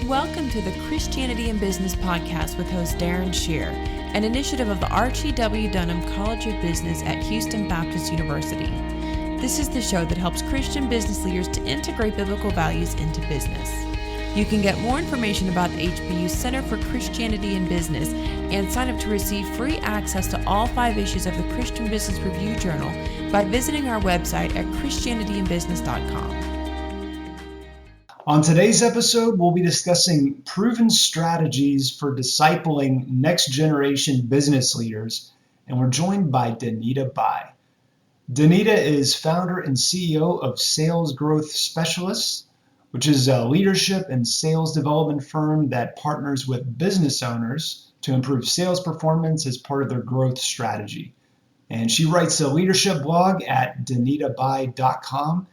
Welcome to the Christianity in Business podcast with host Darren Shear, an initiative of the Archie W. Dunham College of Business at Houston Baptist University. This is the show that helps Christian business leaders to integrate biblical values into business. You can get more information about the HBU Center for Christianity in Business and sign up to receive free access to all 5 issues of the Christian Business Review Journal by visiting our website at christianityinbusiness.com. On today's episode, we'll be discussing proven strategies for discipling next-generation business leaders, and we're joined by Danita Bai. Danita is founder and CEO of Sales Growth Specialists, which is a leadership and sales development firm that partners with business owners to improve sales performance as part of their growth strategy. And she writes a leadership blog at danitabai.com.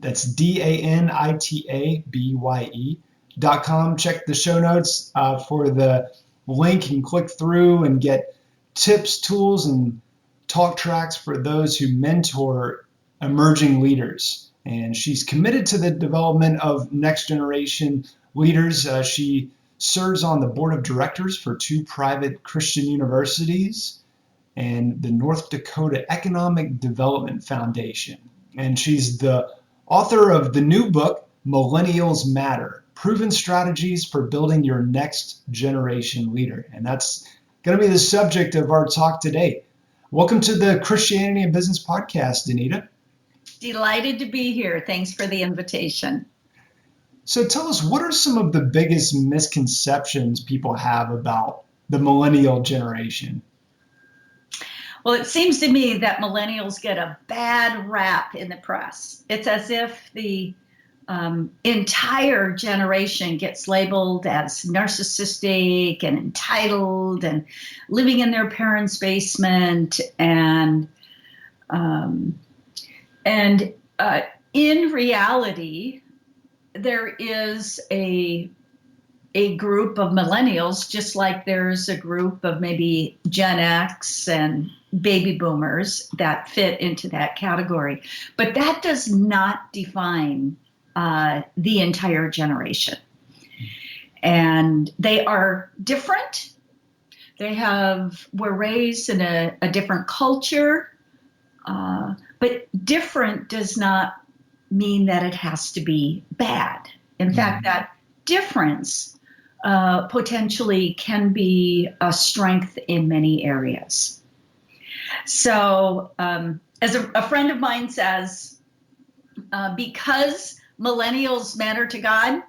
That's DANITABYE.com. Check the show notes for the link and click through and get tips, tools, and talk tracks for those who mentor emerging leaders. And she's committed to the development of next generation leaders. She serves on the board of directors for 2 private Christian universities and the North Dakota Economic Development Foundation. And she's the author of the new book, Millennials Matter, Proven Strategies for Building Your Next Generation Leader. And that's going to be the subject of our talk today. Welcome to the Christianity and Business podcast, Danita. Delighted to be here. Thanks for the invitation. So tell us, what are some of the biggest misconceptions people have about the millennial generation? Well, it seems to me that millennials get a bad rap in the press. It's as if the entire generation gets labeled as narcissistic and entitled and living in their parents' basement. And in reality, there is a group of millennials, just like there's a group of maybe Gen X and baby boomers that fit into that category. But that does not define the entire generation. And they are different. We're raised in a different culture, but different does not mean that it has to be bad. In fact, that difference potentially can be a strength in many areas. So as a friend of mine says, because millennials matter to God,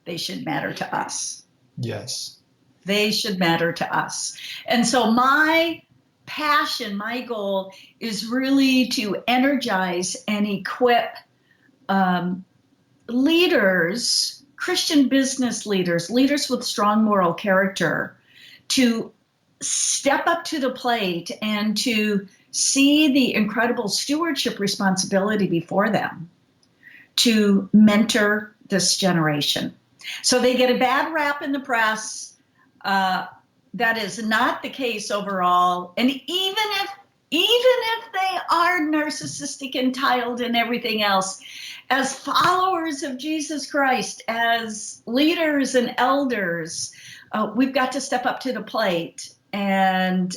they should matter to us. Yes. They should matter to us. And so my passion, my goal is really to energize and equip leaders, Christian business leaders, leaders with strong moral character, to step up to the plate and to see the incredible stewardship responsibility before them to mentor this generation. So they get a bad rap in the press. That is not the case overall. And even if they are narcissistic, entitled, and everything else, as followers of Jesus Christ, as leaders and elders, we've got to step up to the plate and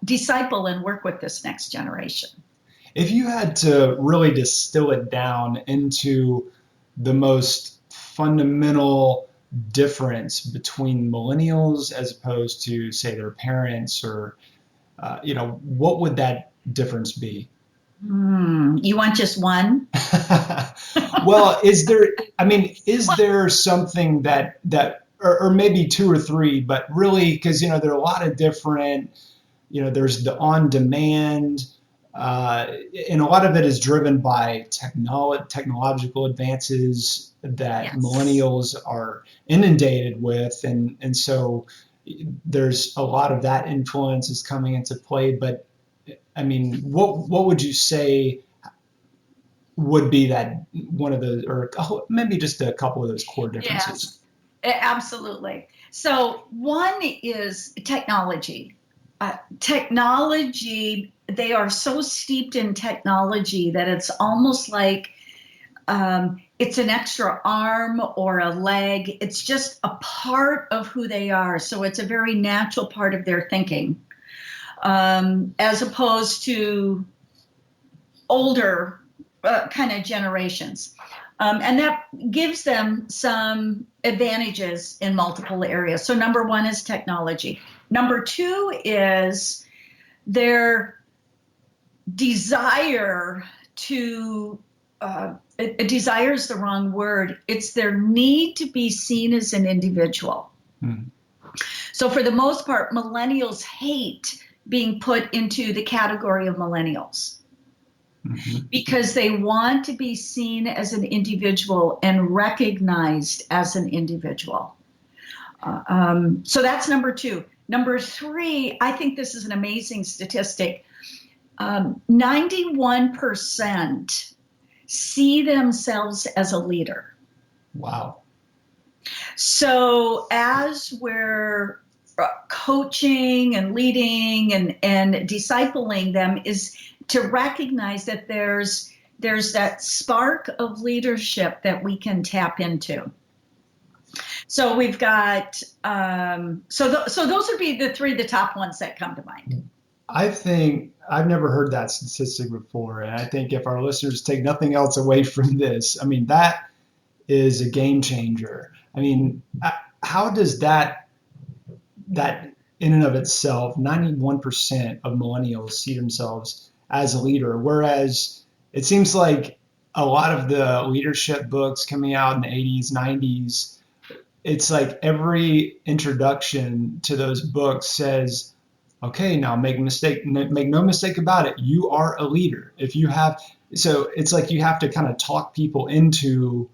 disciple and work with this next generation. If you had to really distill it down into the most fundamental difference between millennials as opposed to, say, their parents, or, what would that difference be? You want just one? Well, is there something that or maybe 2 or 3, but really, because, there are a lot of different, there's the on-demand, and a lot of it is driven by technological advances that Yes. millennials are inundated with. And so there's a lot of that influence is coming into play. But what would you say would be that one of the, or maybe just a couple of those core differences? Yeah, absolutely. So one is technology. Technology, they are so steeped in technology that it's almost like it's an extra arm or a leg. It's just a part of who they are. So it's a very natural part of their thinking, as opposed to older kind of generations. And that gives them some advantages in multiple areas. So number one is technology. Number two is their desire to, desire is the wrong word. It's their need to be seen as an individual. So for the most part, millennials hate being put into the category of millennials. Because they want to be seen as an individual and recognized as an individual. So that's number two. Number three, I think this is an amazing statistic. 91% see themselves as a leader. Wow. So as we're coaching and leading and discipling them is to recognize that there's that spark of leadership that we can tap into. So we've got, so those would be the top ones that come to mind. I think I've never heard that statistic before. And I think if our listeners take nothing else away from this, I mean, that is a game changer. I mean, how does that in and of itself, 91% of millennials see themselves as a leader, whereas it seems like a lot of the leadership books coming out in the 80s, 90s, it's like every introduction to those books says, okay, now make no mistake about it, you are a leader. So it's like you have to kind of talk people into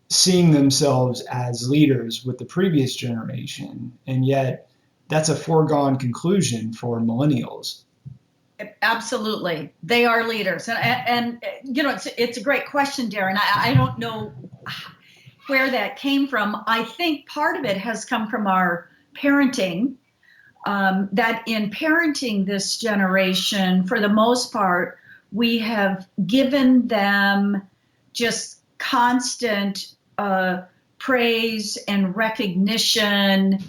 seeing themselves as leaders with the previous generation, and yet that's a foregone conclusion for millennials. Absolutely. They are leaders. And you know, it's a great question, Darren. I don't know where that came from. I think part of it has come from our parenting, that in parenting this generation, for the most part, we have given them just constant praise and recognition.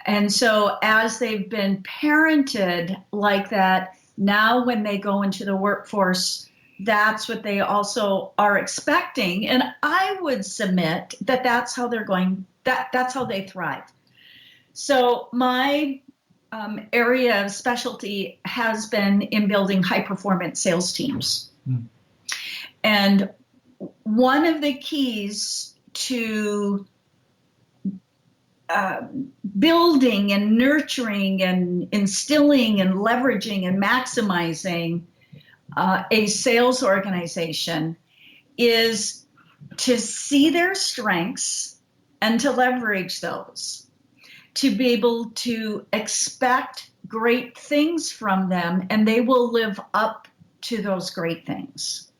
And so as they've been parented like that, now when they go into the workforce, that's what they also are expecting. And I would submit that that's how they're going, that's how they thrive. So my area of specialty has been in building high performance sales teams. And one of the keys to building and nurturing and instilling and leveraging and maximizing a sales organization is to see their strengths and to leverage those, to be able to expect great things from them, and they will live up to those great things.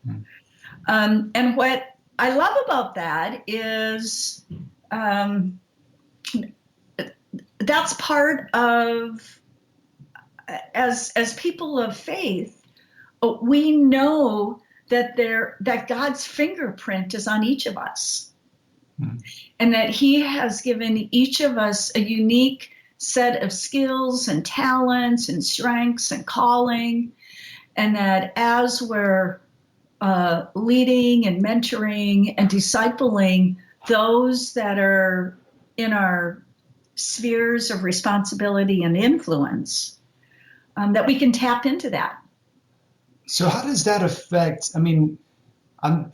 And what I love about that is that's part of, as people of faith, we know that God's fingerprint is on each of us, and that He has given each of us a unique set of skills and talents and strengths and calling, and that as we're leading and mentoring and discipling those that are in our spheres of responsibility and influence, that we can tap into that. So how does that affect? I mean, I'm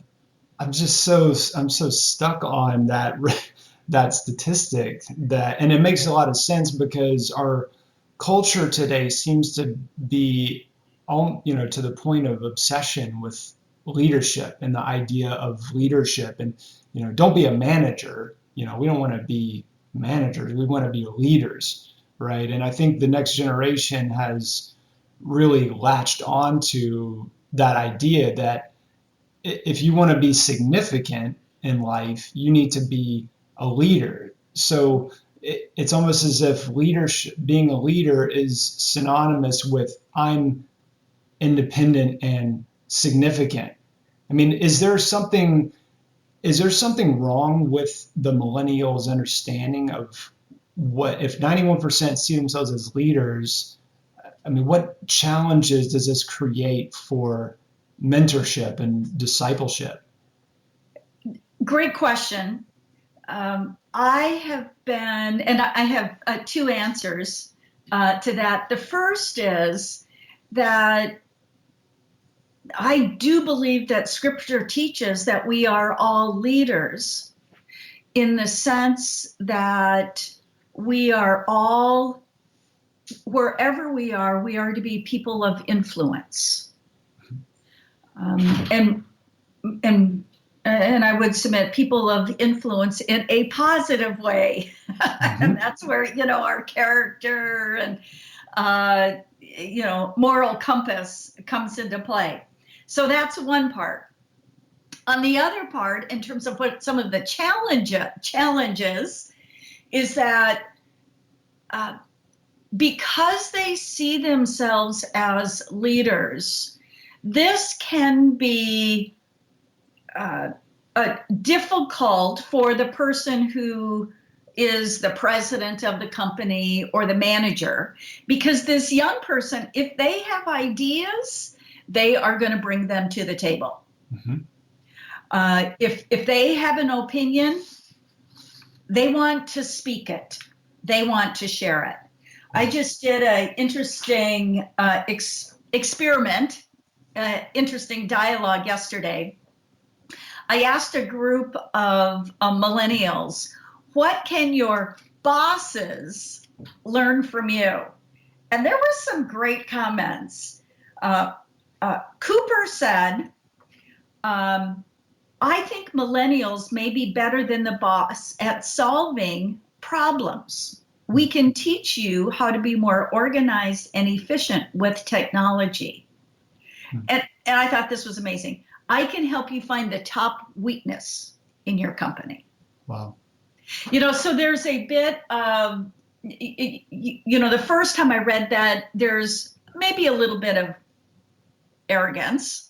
so stuck on that statistic, and it makes a lot of sense because our culture today seems to be, to the point of obsession with leadership and the idea of leadership, and don't be a manager. We don't want to be managers. We want to be leaders, right? And I think the next generation has really latched on to that idea that if you want to be significant in life, you need to be a leader. So it's almost as if leadership, being a leader, is synonymous with I'm independent and significant. I mean, is there something wrong with the millennials' understanding of what, if 91% see themselves as leaders? I mean, what challenges does this create for mentorship and discipleship? Great question. I have been, and I have two answers to that. The first is that I do believe that Scripture teaches that we are all leaders, in the sense that we are all, wherever we are to be people of influence. And I would submit people of influence in a positive way. Mm-hmm. And that's where, our character and, moral compass comes into play. So that's one part. On the other part, in terms of what some of the challenges, is that because they see themselves as leaders, this can be difficult for the person who is the president of the company or the manager, because this young person, if they have ideas, they are going to bring them to the table. Mm-hmm. If they have an opinion, they want to speak it. They want to share it. I just did an interesting experiment, interesting dialogue yesterday. I asked a group of millennials, what can your bosses learn from you? And there were some great comments. Cooper said, I think millennials may be better than the boss at solving problems. We can teach you how to be more organized and efficient with technology. And I thought this was amazing. I can help you find the top weakness in your company. Wow. So there's a bit of, the first time I read that, there's maybe a little bit of arrogance.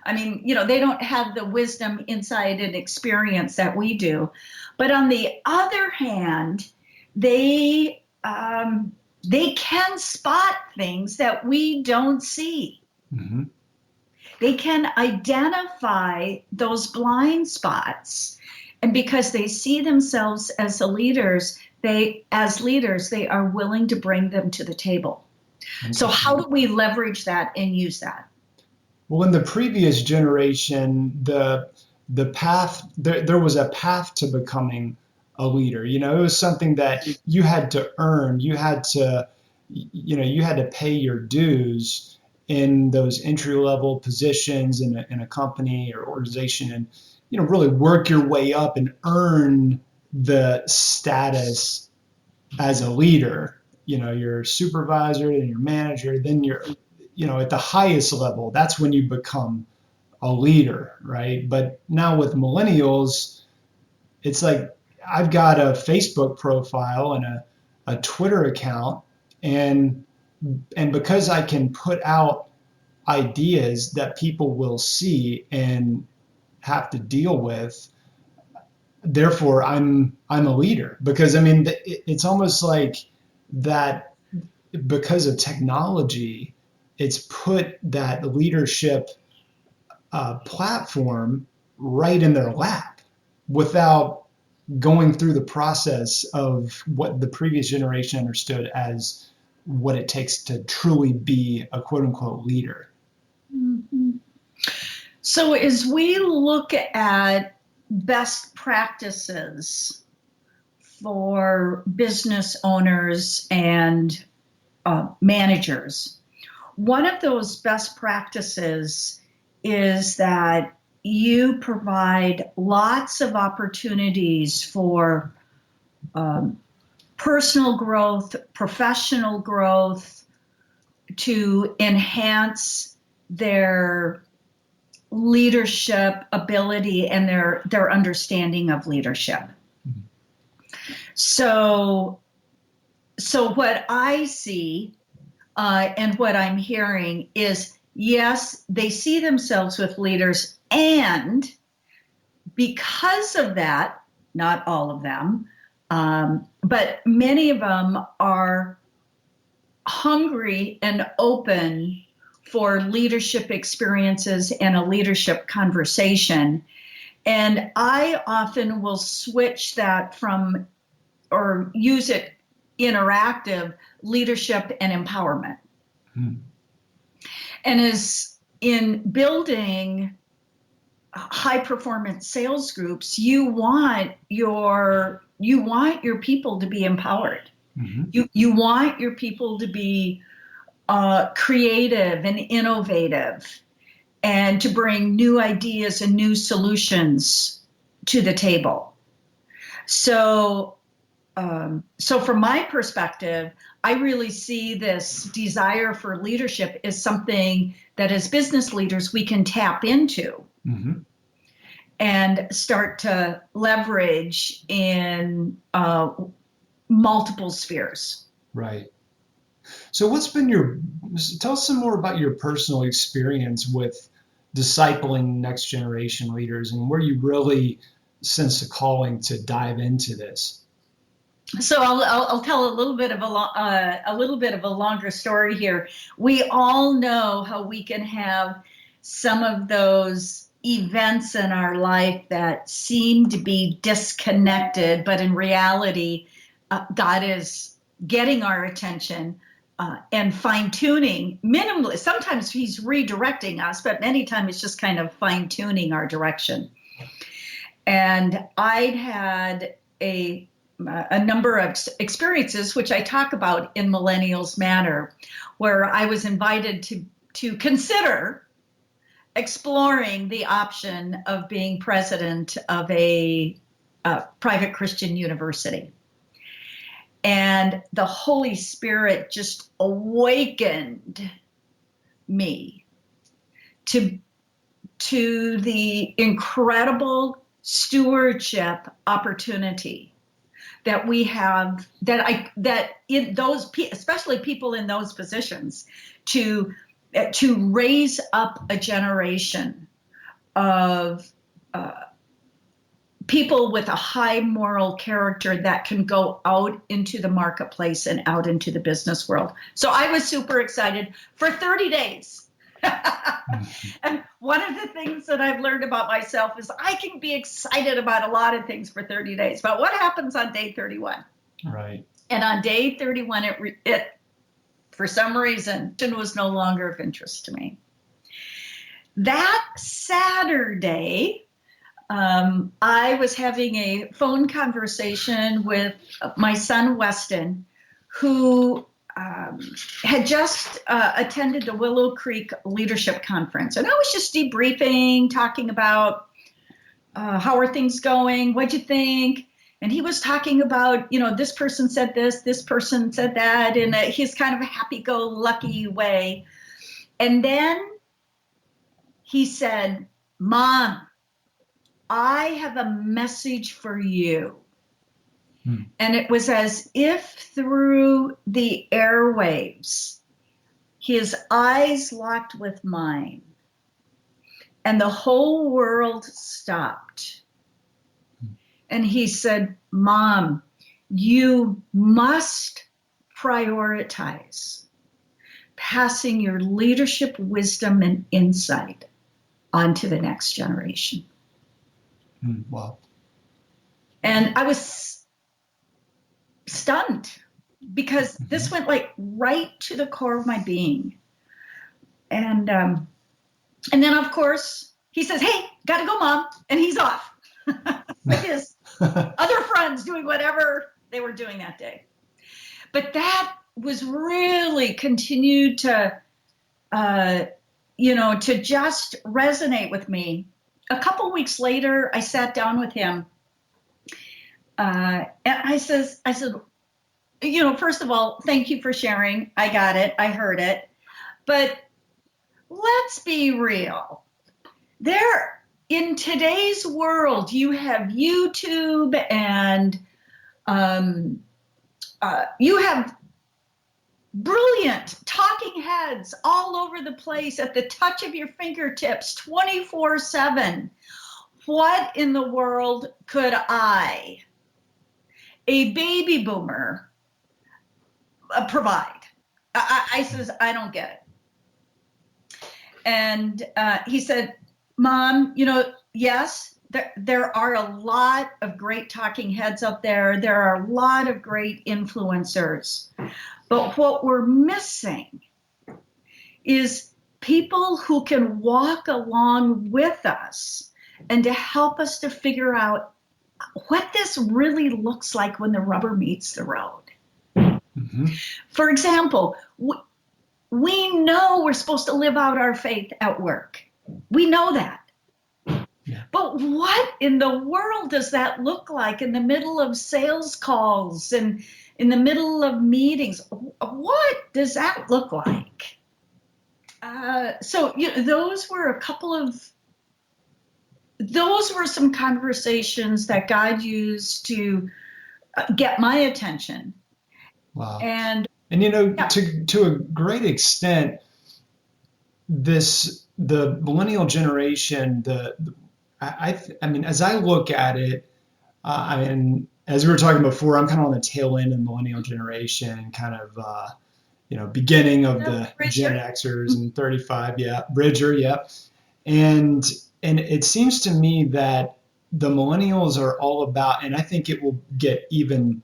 I mean, they don't have the wisdom, insight, and experience that we do. But on the other hand, they can spot things that we don't see. Mm-hmm. They can identify those blind spots. And because they see themselves as leaders, they are willing to bring them to the table. So how do we leverage that and use that? Well, in the previous generation, the path, there was a path to becoming a leader. It was something that you had to earn. You had to pay your dues in those entry-level positions in a company or organization, and really work your way up and earn the status as a leader. Your supervisor, then your manager, then you're at the highest level. That's when you become a leader, right? But now with millennials, it's like I've got a Facebook profile and a Twitter account, and because I can put out ideas that people will see and have to deal with, therefore I'm a leader. Because it's almost like that, because of technology, it's put that leadership platform right in their lap without going through the process of what the previous generation understood as what it takes to truly be a quote unquote leader. Mm-hmm. So as we look at best practices for business owners and managers, one of those best practices is that you provide lots of opportunities for personal growth, professional growth, to enhance their leadership ability and their understanding of leadership. Mm-hmm. So what I see and what I'm hearing is yes, they see themselves with leaders, and because of that, not all of them, but many of them are hungry and open for leadership experiences and a leadership conversation. And I often will switch that from, or use it interactive, leadership and empowerment. And as in building high performance sales groups, you want your people to be empowered. You want your people to be creative and innovative, and to bring new ideas and new solutions to the table. So from my perspective, I really see this desire for leadership as something that as business leaders we can tap into and start to leverage in multiple spheres. Right. So tell us some more about your personal experience with discipling next generation leaders, and where you really sense a calling to dive into this. So I'll tell a little bit of a longer story here. We all know how we can have some of those events in our life that seem to be disconnected, but in reality, God is getting our attention and fine-tuning minimally. Sometimes he's redirecting us, but many times it's just kind of fine-tuning our direction. And I'd had a number of experiences, which I talk about in Millennials Matter, where I was invited to consider exploring the option of being president of a private Christian university. And the Holy Spirit just awakened me to the incredible stewardship opportunity that we have, that in those, especially people in those positions, to raise up a generation of people with a high moral character that can go out into the marketplace and out into the business world. So I was super excited for 30 days. And one of the things that I've learned about myself is I can be excited about a lot of things for 30 days, but what happens on day 31? Right. And on day 31, it for some reason, was no longer of interest to me. That Saturday, I was having a phone conversation with my son, Weston, who had just attended the Willow Creek Leadership Conference. And I was just debriefing, talking about how are things going? What'd you think? And he was talking about, this person said this person said that, in his kind of a happy-go-lucky way. And then he said, "Mom, I have a message for you." And it was as if through the airwaves, his eyes locked with mine, and the whole world stopped. And he said, "Mom, you must prioritize passing your leadership wisdom and insight onto the next generation." Wow. And I was stunned, because this went like right to the core of my being. And then, of course, he says, "Hey, gotta go, Mom," and he's off with his other friends doing whatever they were doing that day. But that was really continued to just resonate with me. A couple weeks later, I sat down with him. And I said, first of all, thank you for sharing. I got it. I heard it. But let's be real. In today's world, you have YouTube and you have brilliant talking heads all over the place at the touch of your fingertips 24/7. What in the world could I, a baby boomer, provide? I says, I don't get it. And he said, Mom, yes, there are a lot of great talking heads out there. There are a lot of great influencers. But what we're missing is people who can walk along with us and to help us to figure out what this really looks like when the rubber meets the road. Mm-hmm. For example, we know we're supposed to live out our faith at work. We know that. Yeah. But what in the world does that look like in the middle of sales calls and in the middle of meetings? What does that look like? Those were some conversations that God used to get my attention. Wow. And yeah. to a great extent, the millennial generation, I mean, as I look at it, as we were talking before, I'm kind of on the tail end of the millennial generation, kind of, beginning of the Gen Xers and 35, yeah, Bridger, yeah. And it seems to me that the millennials are all about, and I think it will get even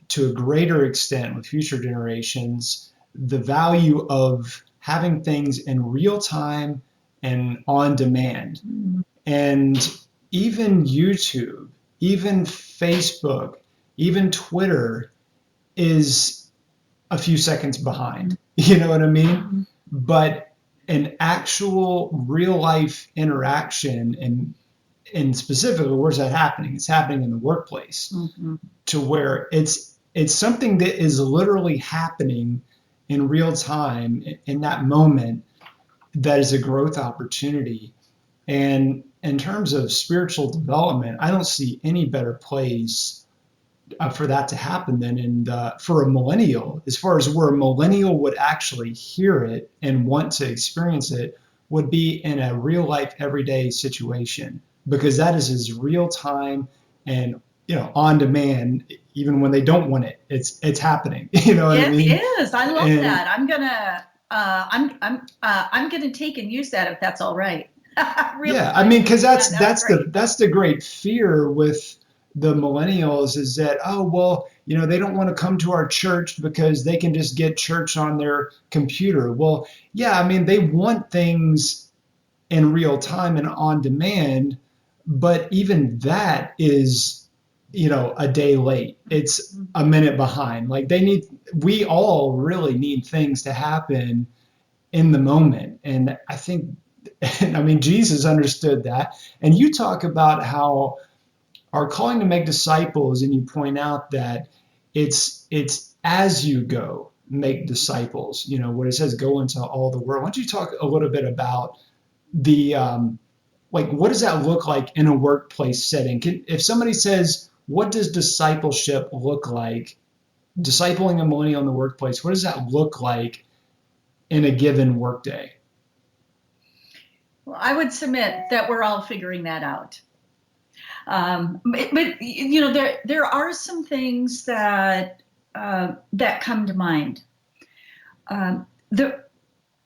to a greater extent with future generations, the value of having things in real time and on demand. Mm-hmm. And even YouTube, even Facebook, even Twitter is a few seconds behind. You know what I mean? Mm-hmm. But an actual real life interaction and specifically, where's that happening? It's happening in the workplace, mm-hmm. to where it's something that is literally happening in real time in that moment. That is a growth opportunity. And in terms of spiritual development, I don't see any better place for that to happen than for a millennial. As far as where a millennial would actually hear it and want to experience it would be in a real life, everyday situation, because that is as real time and on demand. Even when they don't want it, it's happening. You know what I mean? It is. I love that. I'm gonna take and use that if that's all right. Really, yeah, I mean, because that's the great fear with the millennials is that, oh, well, they don't want to come to our church because they can just get church on their computer. Well, yeah, I mean, they want things in real time and on demand, but even that is, a day late. It's a minute behind. Like we all really need things to happen in the moment. And I think, Jesus understood that. And you talk about how our calling to make disciples, and you point out that it's as you go, make disciples, what it says, go into all the world. Why don't you talk a little bit about the, what does that look like in a workplace setting? If somebody says, what does discipleship look like? Discipling a millennial in the workplace, what does that look like in a given workday? Well, I would submit that we're all figuring that out. But there are some things that come to mind. The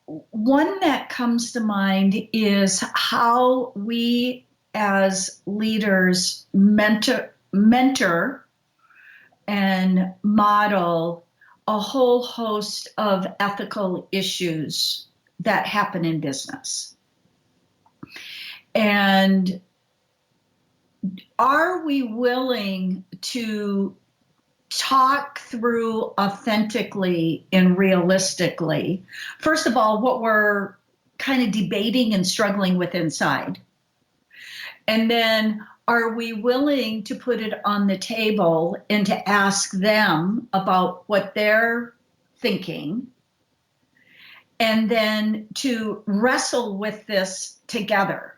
one that comes to mind is how we as leaders mentor and model a whole host of ethical issues that happen in business. And are we willing to talk through authentically and realistically, first of all, what we're kind of debating and struggling with inside? And then are we willing to put it on the table and to ask them about what they're thinking, and then to wrestle with this together?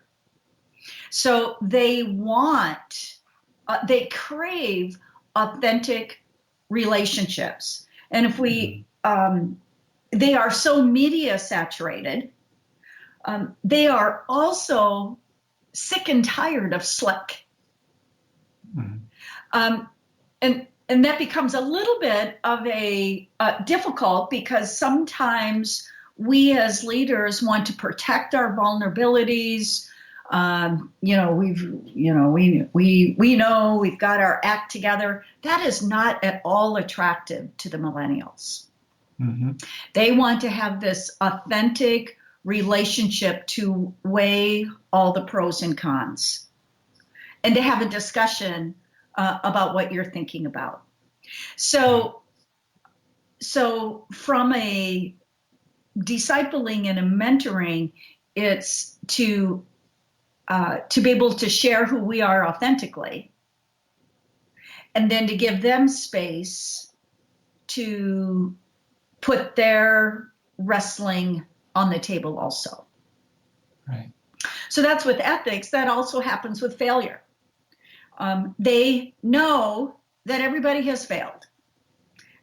So they crave authentic relationships. And if we they are so media saturated. They are also sick and tired of slick. Mm-hmm. And that becomes a little bit of a difficult, because sometimes we as leaders want to protect our vulnerabilities. We know we've got our act together. That is not at all attractive to the millennials. Mm-hmm. They want to have this authentic relationship to weigh all the pros and cons, and to have a discussion about what you're thinking about. So from a discipling and a mentoring, it's to be able to share who we are authentically, and then to give them space to put their wrestling on the table also. Right. So that's with ethics. That also happens with failure. They know that everybody has failed.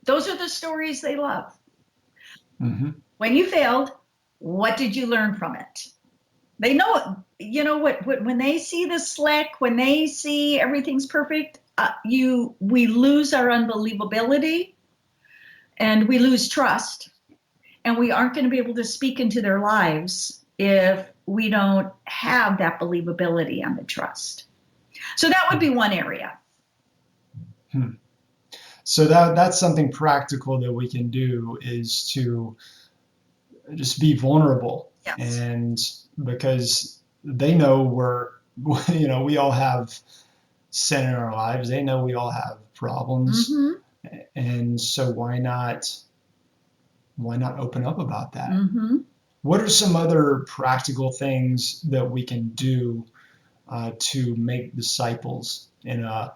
Those are the stories they love. Mm-hmm. When you failed, what did you learn from it? They know it. You know what? When they see the slick, when they see everything's perfect, we lose our unbelievability, and we lose trust, and we aren't going to be able to speak into their lives if we don't have that believability and the trust. So that would be one area. So that's something practical that we can do, is to just be vulnerable. Yes. And because they know we all have sin in our lives. They know we all have problems. Mm-hmm. And so why not open up about that? Mm-hmm. What are some other practical things that we can do to make disciples in a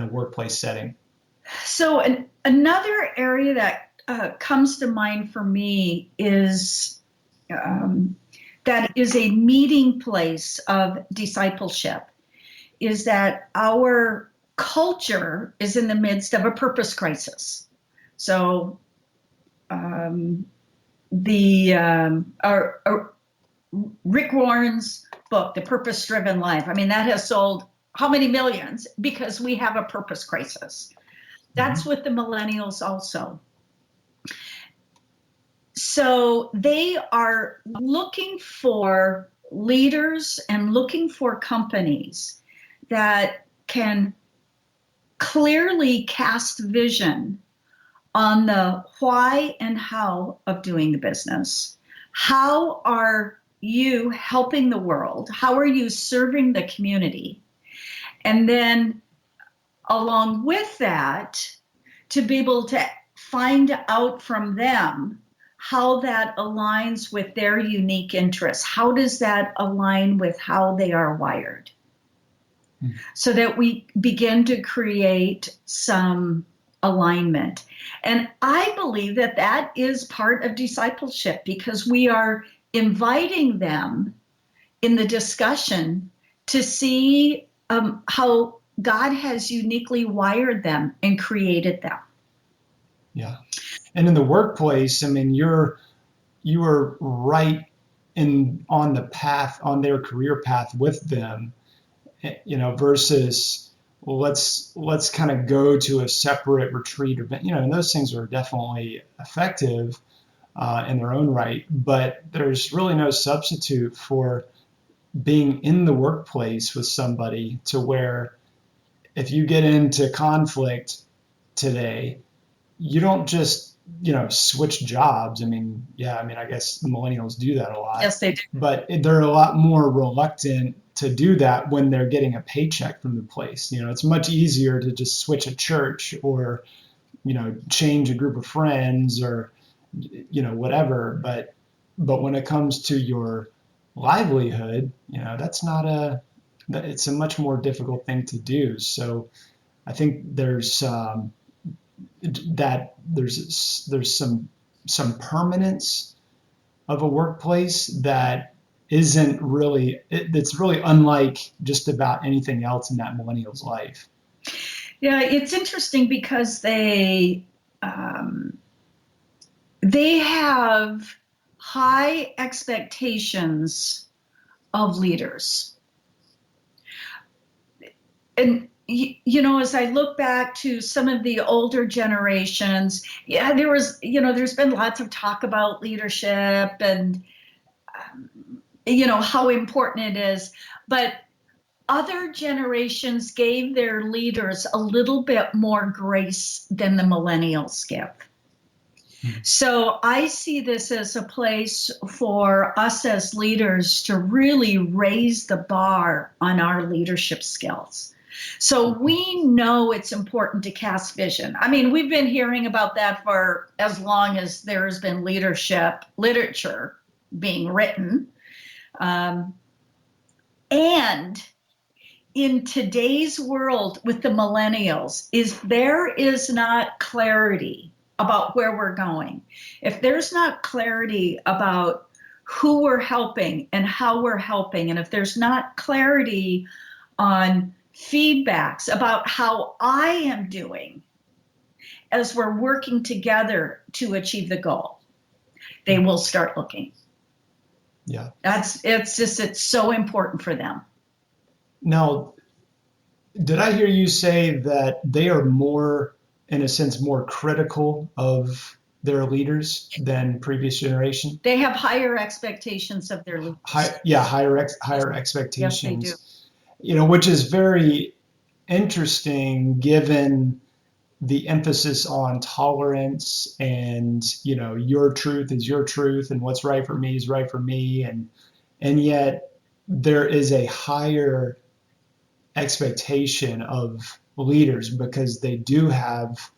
workplace setting? So another area that comes to mind for me is that is a meeting place of discipleship, is that our culture is in the midst of a purpose crisis. So Rick Warren's book, The Purpose-Driven Life, I mean, that has sold how many millions? Because we have a purpose crisis. That's with the millennials also. So they are looking for leaders and looking for companies that can clearly cast vision on the why and how of doing the business. How are you helping the world? How are you serving the community? And then along with that, to be able to find out from them how that aligns with their unique interests. How does that align with how they are wired? So that we begin to create some alignment. And I believe that that is part of discipleship, because we are inviting them in the discussion to see how God has uniquely wired them and created them. Yeah. And in the workplace, I mean, you are right on the path, on their career path with them, versus let's kind of go to a separate retreat event, and those things are definitely effective in their own right, but there's really no substitute for being in the workplace with somebody, to where if you get into conflict today, you don't just switch jobs. I guess the millennials do that a lot. Yes, they do. But they're a lot more reluctant to do that when they're getting a paycheck from the place. It's much easier to just switch a church, or, change a group of friends, or, whatever. But when it comes to your livelihood, it's a much more difficult thing to do. So I think there's some permanence of a workplace that isn't really, it's really unlike just about anything else in that millennial's life. Yeah, it's interesting because they they have high expectations of leaders. And as I look back to some of the older generations, there's been lots of talk about leadership and, how important it is. But other generations gave their leaders a little bit more grace than the millennials give. So I see this as a place for us as leaders to really raise the bar on our leadership skills. So we know it's important to cast vision. I mean, we've been hearing about that for as long as there has been leadership literature being written. And in today's world with the millennials, there is not clarity about where we're going, if there's not clarity about who we're helping and how we're helping, and if there's not clarity on feedbacks about how I am doing as we're working together to achieve the goal, they will start looking. Yeah. It's so important for them. Now, did I hear you say that they are more, in a sense, more critical of their leaders than previous generation? They have higher expectations of their leaders. Higher expectations. Yes, they do. Which is very interesting given the emphasis on tolerance and, your truth is your truth and what's right for me is right for me. And yet there is a higher expectation of leaders because they do have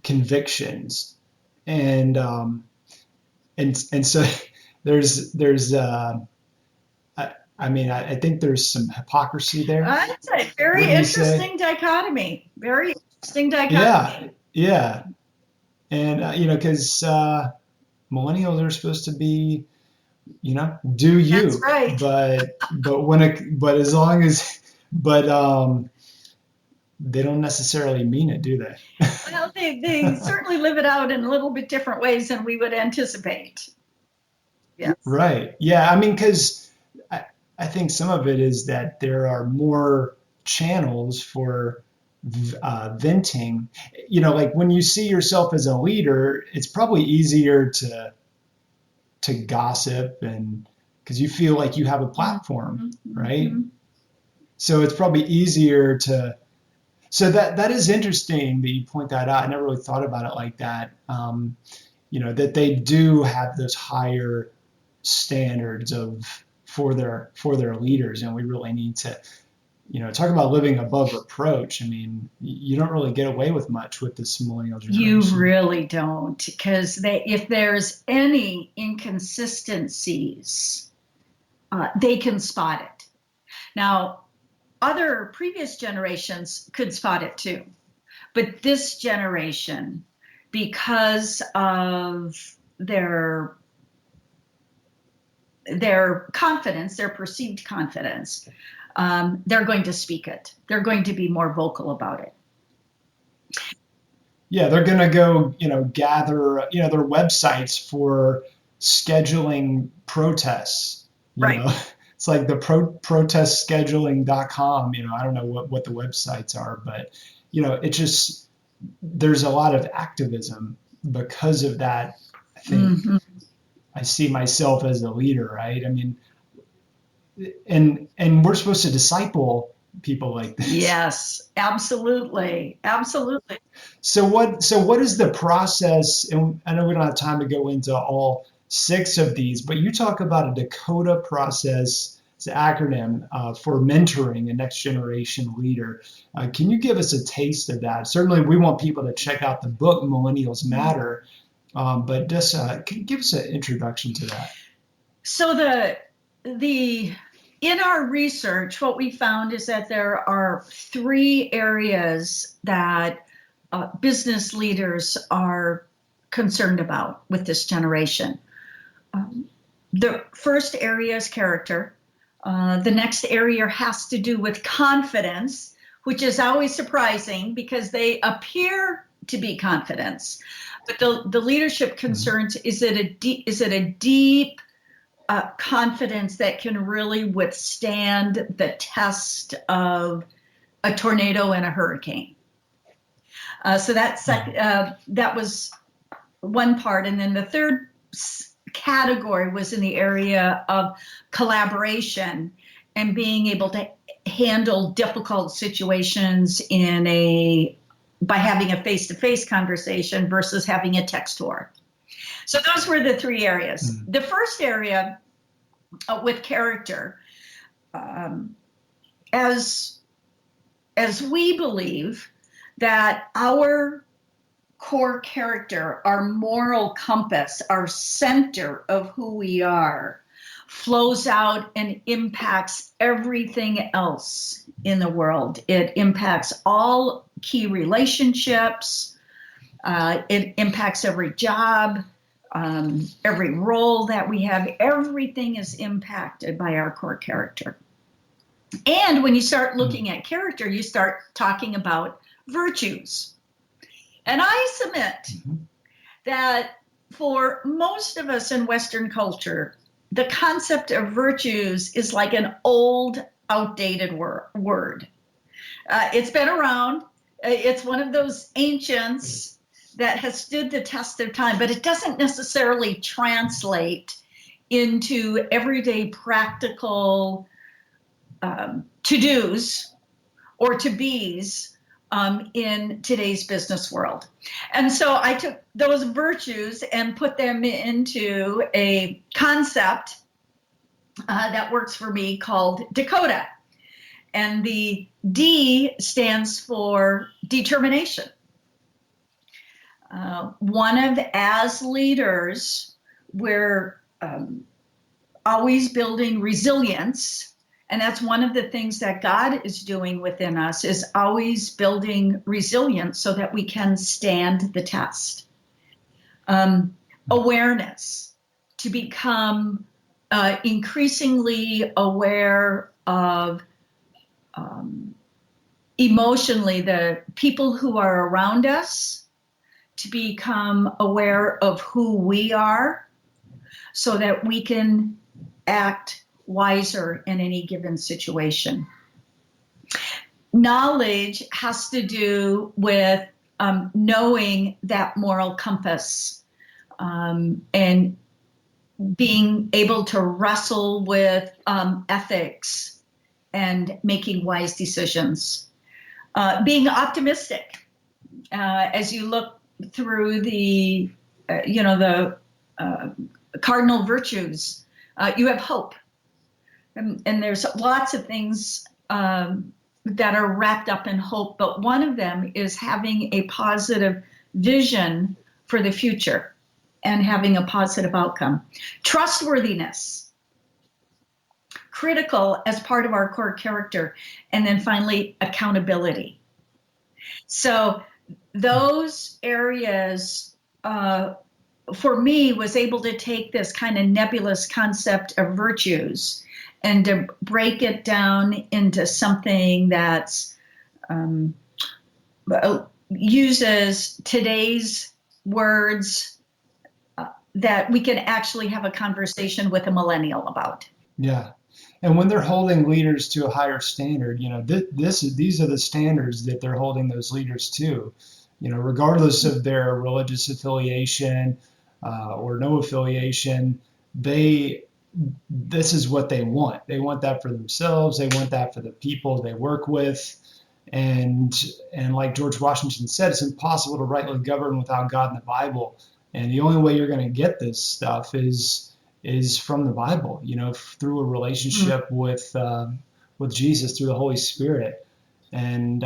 convictions, and so I think there's some hypocrisy there. That's a very interesting dichotomy. Very interesting dichotomy. Yeah, and because millennials are supposed to be, do you? That's right. But they don't necessarily mean it, do they? Well, they certainly live it out in a little bit different ways than we would anticipate. Yes. Right. Yeah. I mean, because I think some of it is that there are more channels for venting. Like when you see yourself as a leader, it's probably easier to gossip, and because you feel like you have a platform, right? So it's probably easier to. So that is interesting that you point that out. I never really thought about it like that. That they do have those higher standards for their leaders, and we really need to, talk about living above reproach. I mean, you don't really get away with much with this millennial generation. You really don't, because if there's any inconsistencies, they can spot it. Now, other previous generations could spot it too, but this generation, because of their confidence, their perceived confidence, they're going to speak it. They're going to be more vocal about it. Yeah, they're going to go, gather, their websites for scheduling protests. Right. It's like the protestscheduling.com. I don't know what the websites are, but it's just there's a lot of activism because of that. I think I see myself as a leader, right? I mean, and we're supposed to disciple people like this. Yes, absolutely. So what is the process? And I know we don't have time to go into all 6 of these, but you talk about a Dakota process. It's an acronym for mentoring a next generation leader. Can you give us a taste of that? Certainly, we want people to check out the book Millennials Matter, but just can you give us an introduction to that? So in our research, what we found is that there are 3 areas that business leaders are concerned about with this generation. The first area is character. The next area has to do with confidence, which is always surprising because they appear to be confidence. But the leadership concerns, is it a deep confidence that can really withstand the test of a tornado and a hurricane? So that was one part. And then the third category was in the area of collaboration and being able to handle difficult situations by having a face-to-face conversation versus having a text war. So those were the three areas. The first area with character, as we believe that our core character, our moral compass, our center of who we are, flows out and impacts everything else in the world. It impacts all key relationships. It impacts every job, every role that we have. Everything is impacted by our core character. And when you start looking at character, you start talking about virtues. And I submit that for most of us in Western culture, the concept of virtues is like an old, outdated word. It's been around. It's one of those ancients that has stood the test of time, but it doesn't necessarily translate into everyday practical to-dos or to-bes in today's business world. And so I took those virtues and put them into a concept that works for me called Dakota. And the D stands for determination. As leaders, we're always building resilience. And that's one of the things that God is doing within us, is always building resilience so that we can stand the test. Awareness, to become increasingly aware of emotionally the people who are around us, to become aware of who we are so that we can act wiser in any given situation. Knowledge has to do with knowing that moral compass and being able to wrestle with ethics and making wise decisions. Being optimistic as you look through the cardinal virtues, you have hope. And there's lots of things that are wrapped up in hope, but one of them is having a positive vision for the future and having a positive outcome. Trustworthiness, critical as part of our core character. And then finally, accountability. So those areas, for me, was able to take this kind of nebulous concept of virtues and to break it down into something that's uses today's words that we can actually have a conversation with a millennial about. Yeah. And when they're holding leaders to a higher standard, these are the standards that they're holding those leaders to, regardless of their religious affiliation or no affiliation. This is what they want. They want that for themselves. They want that for the people they work with. And like George Washington said, it's impossible to rightly govern without God in the Bible. And the only way you're going to get this stuff is from the Bible, through a relationship with Jesus, through the Holy Spirit. And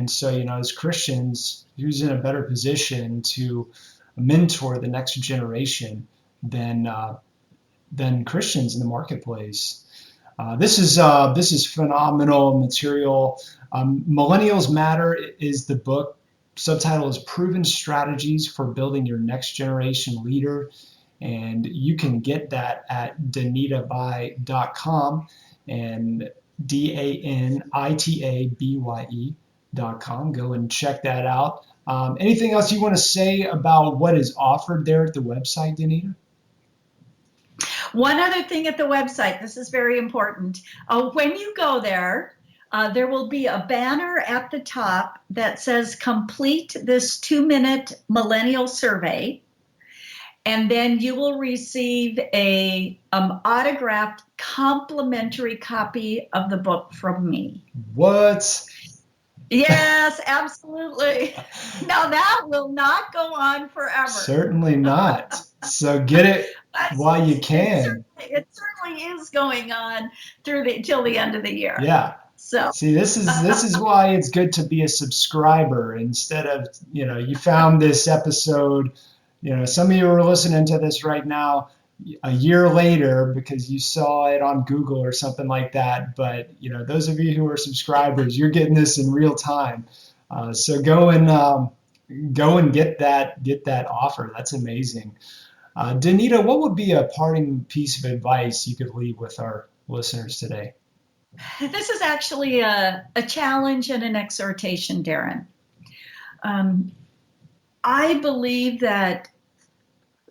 so, as Christians, who's in a better position to mentor the next generation than Christians in the marketplace. This is phenomenal material. Millennials Matter is the book. Subtitle is Proven Strategies for Building Your Next Generation Leader. And you can get that at danitaby.com and DANITABYE.com. danita.com. Go and check that out. Anything else you want to say about what is offered there at the website, Danita? One other thing at the website, this is very important. When you go there, there will be a banner at the top that says complete this 2-minute millennial survey. And then you will receive a autographed complimentary copy of the book from me. What? Yes, absolutely. Now that will not go on forever. Certainly not. So get it while you can. It certainly is going on till the end of the year. Yeah. So see, this is why it's good to be a subscriber instead of, you found this episode. Some of you are listening to this right now a year later because you saw it on Google or something like that. But, those of you who are subscribers, you're getting this in real time. So go and get that offer. That's amazing. Danita, what would be a parting piece of advice you could leave with our listeners today? This is actually a challenge and an exhortation, Darren. I believe that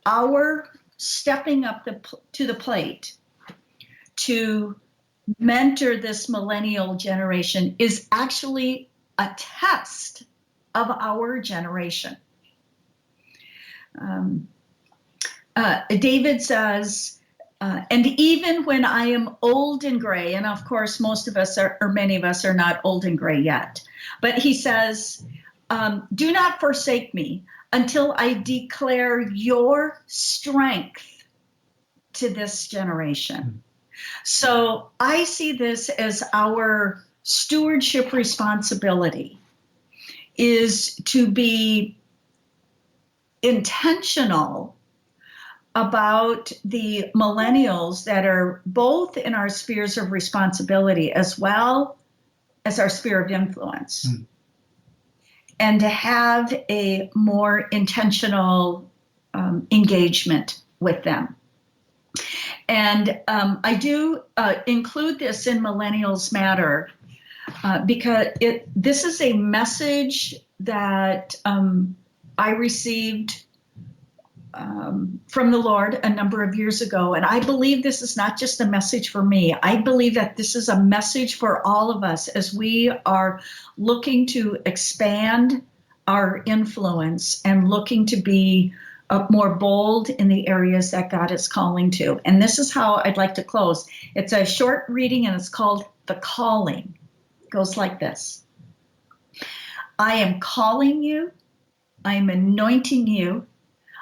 our stepping up to the plate to mentor this millennial generation is actually a test of our generation. David says, and even when I am old and gray, and of course most of us or many of us are not old and gray yet, but he says, do not forsake me until I declare your strength to this generation. So I see this as our stewardship responsibility is to be intentional about the millennials that are both in our spheres of responsibility as well as our sphere of influence. And to have a more intentional engagement with them. And I do include this in Millennials Matter because this is a message that I received from the Lord a number of years ago. And I believe this is not just a message for me. I believe that this is a message for all of us as we are looking to expand our influence and looking to be more bold in the areas that God is calling to. And this is how I'd like to close. It's a short reading and it's called The Calling. It goes like this. I am calling you. I am anointing you.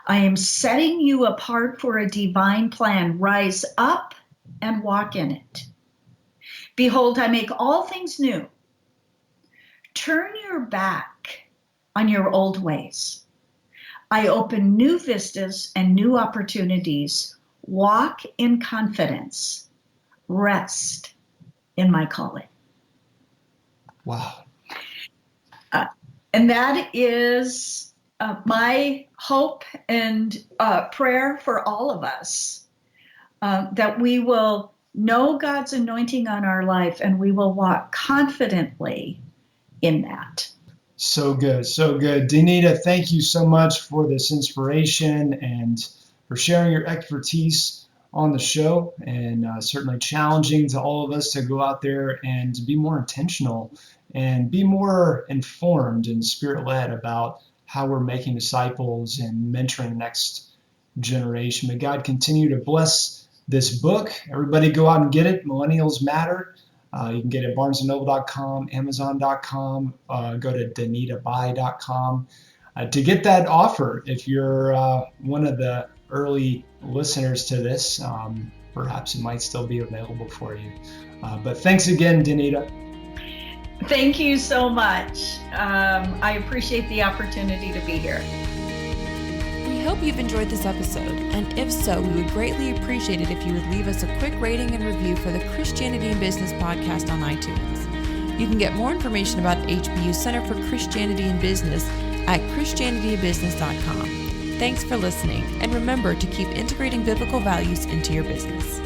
I am setting you apart for a divine plan. Rise up and walk in it. Behold, I make all things new. Turn your back on your old ways. I open new vistas and new opportunities. Walk in confidence. Rest in my calling. Wow. And that is my hope and prayer for all of us, that we will know God's anointing on our life and we will walk confidently in that. So good, so good. Danita, thank you so much for this inspiration and for sharing your expertise on the show, and certainly challenging to all of us to go out there and to be more intentional and be more informed and spirit-led about how we're making disciples and mentoring the next generation. May God continue to bless this book. Everybody go out and get it, Millennials Matter. You can get it at barnesandnoble.com, amazon.com, go to danitabuy.com to get that offer. If you're one of the early listeners to this, perhaps it might still be available for you. But thanks again, Danita. Thank you so much. I appreciate the opportunity to be here. We hope you've enjoyed this episode, and if so, we would greatly appreciate it if you would leave us a quick rating and review for the Christianity in Business podcast on iTunes. You can get more information about HBU Center for Christianity in Business at christianityinbusiness.com. Thanks for listening, and remember to keep integrating biblical values into your business.